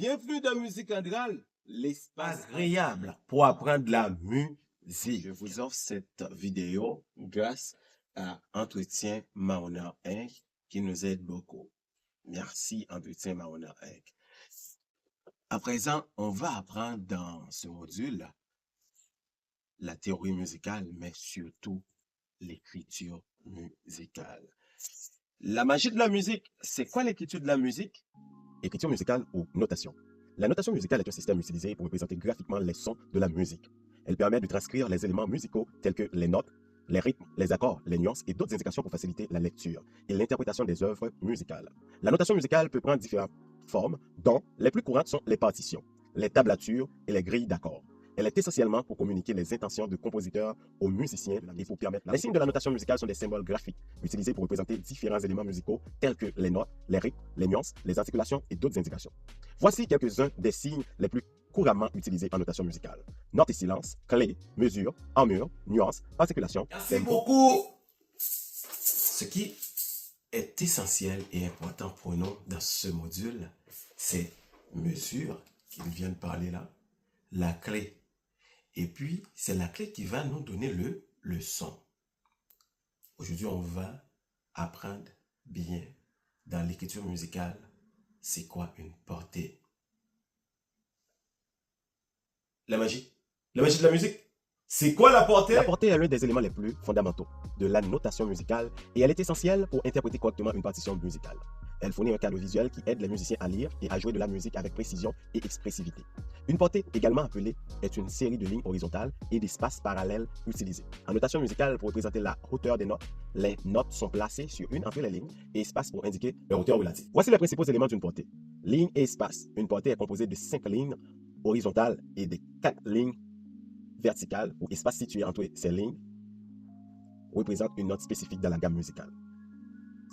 Bienvenue dans Musique Intégrale, l'espace agréable pour apprendre la musique. Je vous offre cette vidéo grâce à Entretien Mahona Inc. qui nous aide beaucoup. Merci Entretien Mahona Inc. À présent, on va apprendre dans ce module la théorie musicale, mais surtout l'écriture musicale. La magie de la musique, c'est quoi l'écriture de la musique? Écriture musicale ou notation. La notation musicale est un système utilisé pour représenter graphiquement les sons de la musique. Elle permet de transcrire les éléments musicaux tels que les notes, les rythmes, les accords, les nuances et d'autres indications pour faciliter la lecture et l'interprétation des œuvres musicales. La notation musicale peut prendre différentes formes, dont les plus courantes sont les partitions, les tablatures et les grilles d'accords. Elle est essentiellement pour communiquer les intentions de compositeurs aux musiciens et pour permettre. Les signes de la notation musicale sont des symboles graphiques utilisés pour représenter différents éléments musicaux tels que les notes, les rythmes, les nuances, les articulations et d'autres indications. Voici quelques-uns des signes les plus couramment utilisés en notation musicale. Note et silence, clé, mesure, armure, nuance, articulation. Merci beaucoup. Ce qui est essentiel et important pour nous dans ce module, c'est mesure, qui vient de parler là, la clé. Et puis, c'est la clé qui va nous donner le son. Aujourd'hui, on va apprendre bien dans l'écriture musicale, c'est quoi une portée. La magie de la musique. C'est quoi la portée? La portée est l'un des éléments les plus fondamentaux de la notation musicale et elle est essentielle pour interpréter correctement une partition musicale. Elle fournit un cadre visuel qui aide les musiciens à lire et à jouer de la musique avec précision et expressivité. Une portée, également appelée, est une série de lignes horizontales et d'espaces parallèles utilisés. En notation musicale, pour représenter la hauteur des notes, les notes sont placées sur une entre les lignes et espaces pour indiquer leur hauteur relative. Voici les principaux éléments d'une portée. Lignes et espaces. Une portée est composée de 5 lignes horizontales et de 4 lignes verticale ou espace situé entre ces lignes représente une note spécifique dans la gamme musicale.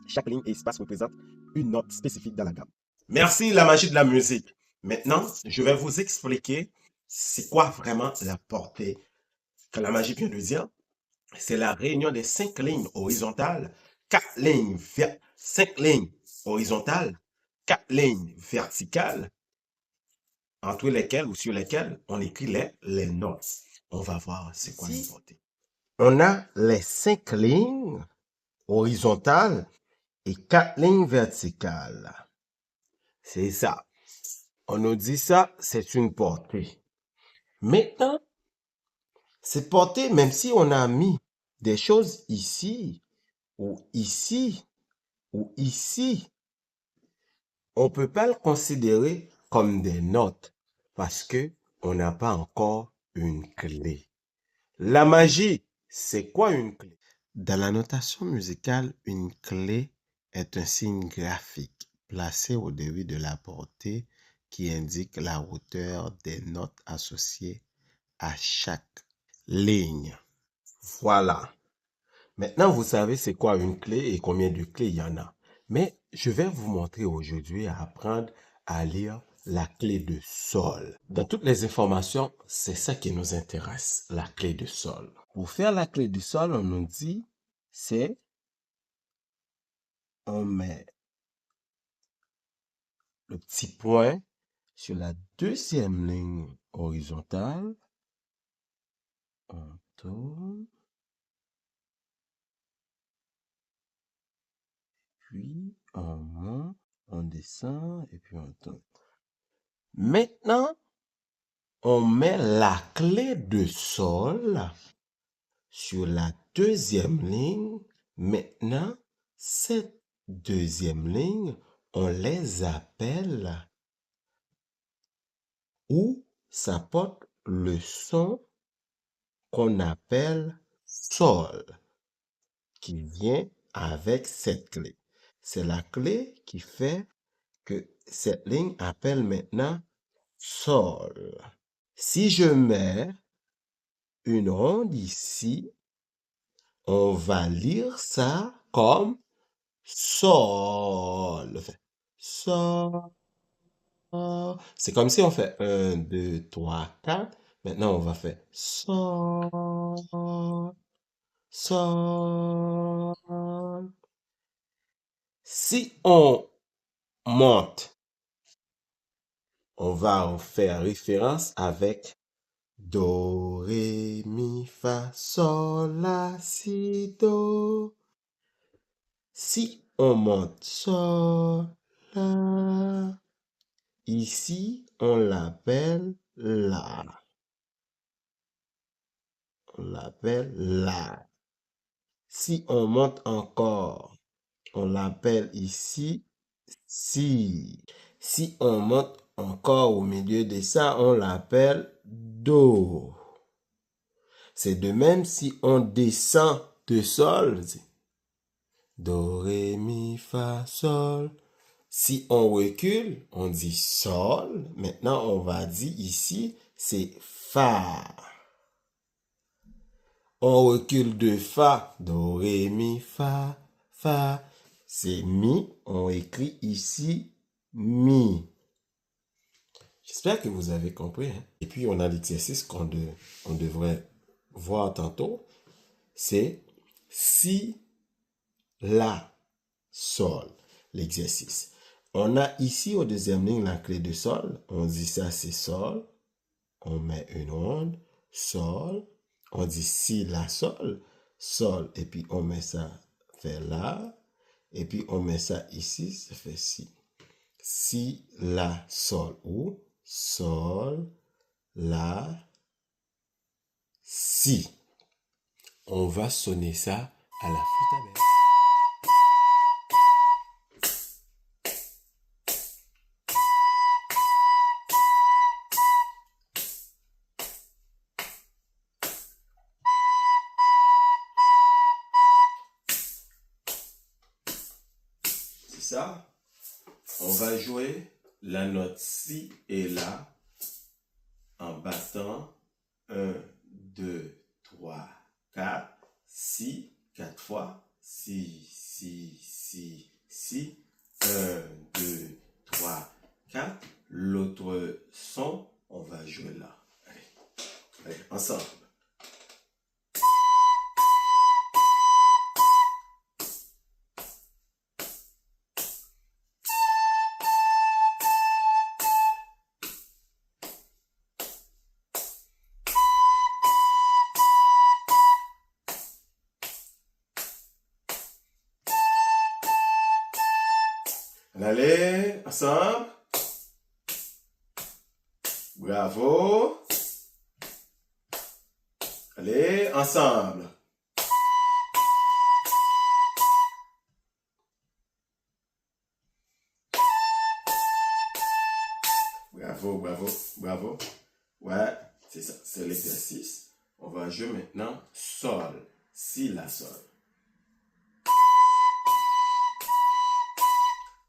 Chaque ligne et espace représente une note spécifique dans la gamme. Merci, la magie de la musique. Maintenant, je vais vous expliquer c'est quoi vraiment la portée. Que la magie vient de dire, c'est la réunion des 5 lignes horizontales, 4 lignes 5 lignes horizontales, 4 lignes verticales, entre lesquelles ou sur lesquelles on écrit les notes. On va voir c'est quoi une portée. On a les 5 lignes horizontales et 4 lignes verticales. C'est ça. On nous dit ça, c'est une portée. Maintenant, cette portée, même si on a mis des choses ici, ou ici, ou ici, on ne peut pas le considérer comme des notes parce que on n'a pas encore une clé. La magie, c'est quoi une clé? Dans la notation musicale, une clé est un signe graphique placé au début de la portée qui indique la hauteur des notes associées à chaque ligne. Voilà. Maintenant, vous savez c'est quoi une clé et combien de clés il y en a. Mais je vais vous montrer aujourd'hui à apprendre à lire la clé de sol. Dans toutes les informations, c'est ça qui nous intéresse, la clé de sol. Pour faire la clé de sol, on nous dit, c'est on met le petit point sur la deuxième ligne horizontale. On tourne. Puis on monte, on descend et puis on tourne. Maintenant, on met la clé de sol sur la deuxième ligne. Maintenant, cette deuxième ligne, on les appelle ou ça porte le son qu'on appelle sol, qui vient avec cette clé. C'est la clé qui fait que cette ligne appelle maintenant sol. Si je mets une ronde ici, on va lire ça comme sol. Sol. C'est comme si on fait 1, 2, 3, 4. Maintenant, on va faire sol, sol. Si on monte on va en faire référence avec Do, Ré, Mi, Fa, Sol, La, Si, Do. Si on monte Sol, La, ici, on l'appelle La. On l'appelle La. Si on monte encore, on l'appelle ici Si. Si on monte encore au milieu de ça, on l'appelle Do. C'est de même si on descend de Sol. Do, Ré, Mi, Fa, Sol. Si on recule, on dit Sol. Maintenant, on va dire ici, c'est Fa. On recule de Fa. Do, Ré, Mi, Fa, Fa. C'est Mi. On écrit ici Mi. J'espère que vous avez compris. Et puis, on a l'exercice qu'on devrait voir tantôt. C'est Si, La, Sol. L'exercice. On a ici au deuxième ligne la clé de Sol. On dit ça, c'est Sol. On met une onde. Sol. On dit Si, La, Sol. Sol. Et puis, on met ça, fait La. Et puis, on met ça ici, ça fait Si. Si, La, Sol. Ou Sol, La, Si. On va sonner ça à la flûte à bec. C'est ça. On va jouer la note Si et La en battant 1, 2, 3, 4, Si, 4 fois. Si, Si, Si, Si. 1, 2, 3, 4. L'autre son, on va jouer là. Allez, ensemble. Allez, ensemble. Bravo. Allez, ensemble. Bravo, bravo, bravo. Ouais, c'est ça, c'est l'exercice. On va jouer maintenant Sol. Si, La, Sol.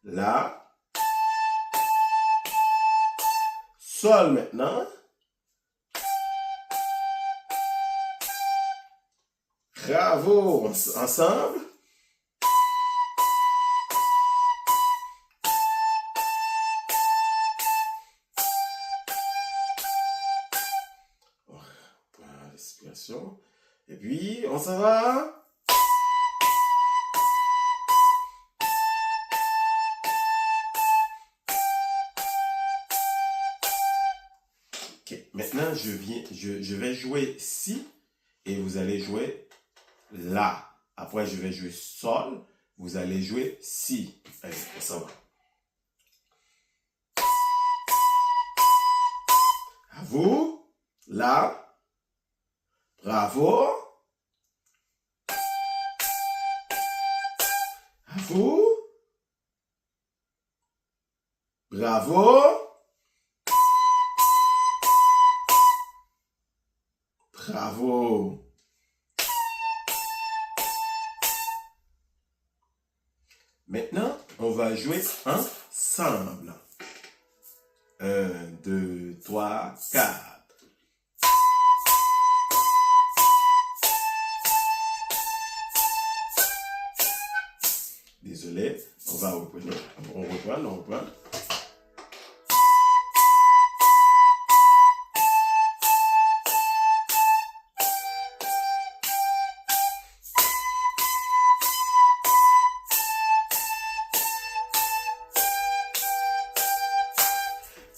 La. Sol maintenant. Bravo, ensemble. On prend la respiration. Et puis, on s'en va. Ok, maintenant, je vais jouer Si et vous allez jouer La. Après, je vais jouer Sol. Vous allez jouer Si. Allez, on s'en va. À vous. La. Bravo. À vous. Bravo. Bravo. Maintenant, on va jouer ensemble. 1, 2, 3, 4. Désolé, on va reprendre. On reprend.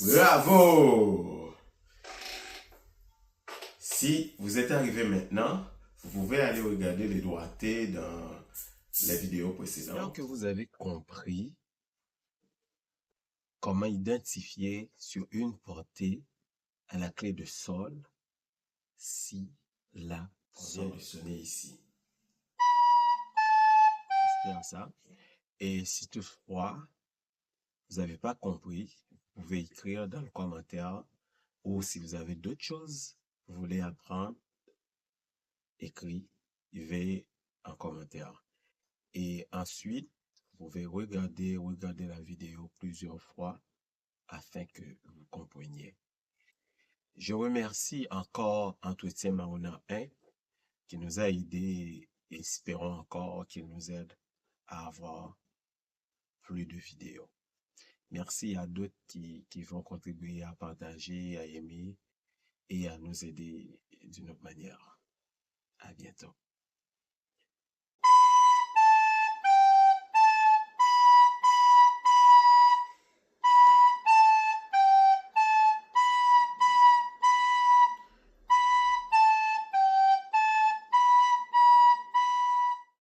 Bravo! Si vous êtes arrivé maintenant, vous pouvez aller regarder les doigtés dans les vidéos J'espère précédentes. que vous avez compris comment identifier sur une portée à la clé de sol si, la, On vient de sol. sonner ici. J'espère ça. Et si toutefois, vous n'avez pas compris, vous pouvez écrire dans le commentaire, ou si vous avez d'autres choses que vous voulez apprendre, écrivez en commentaire. Et ensuite, vous pouvez regarder la vidéo plusieurs fois afin que vous compreniez. Je remercie encore Entretien Marona 1 qui nous a aidés et espérons encore qu'il nous aide à avoir plus de vidéos. Merci à d'autres qui vont contribuer à partager, à aimer et à nous aider d'une autre manière. À bientôt.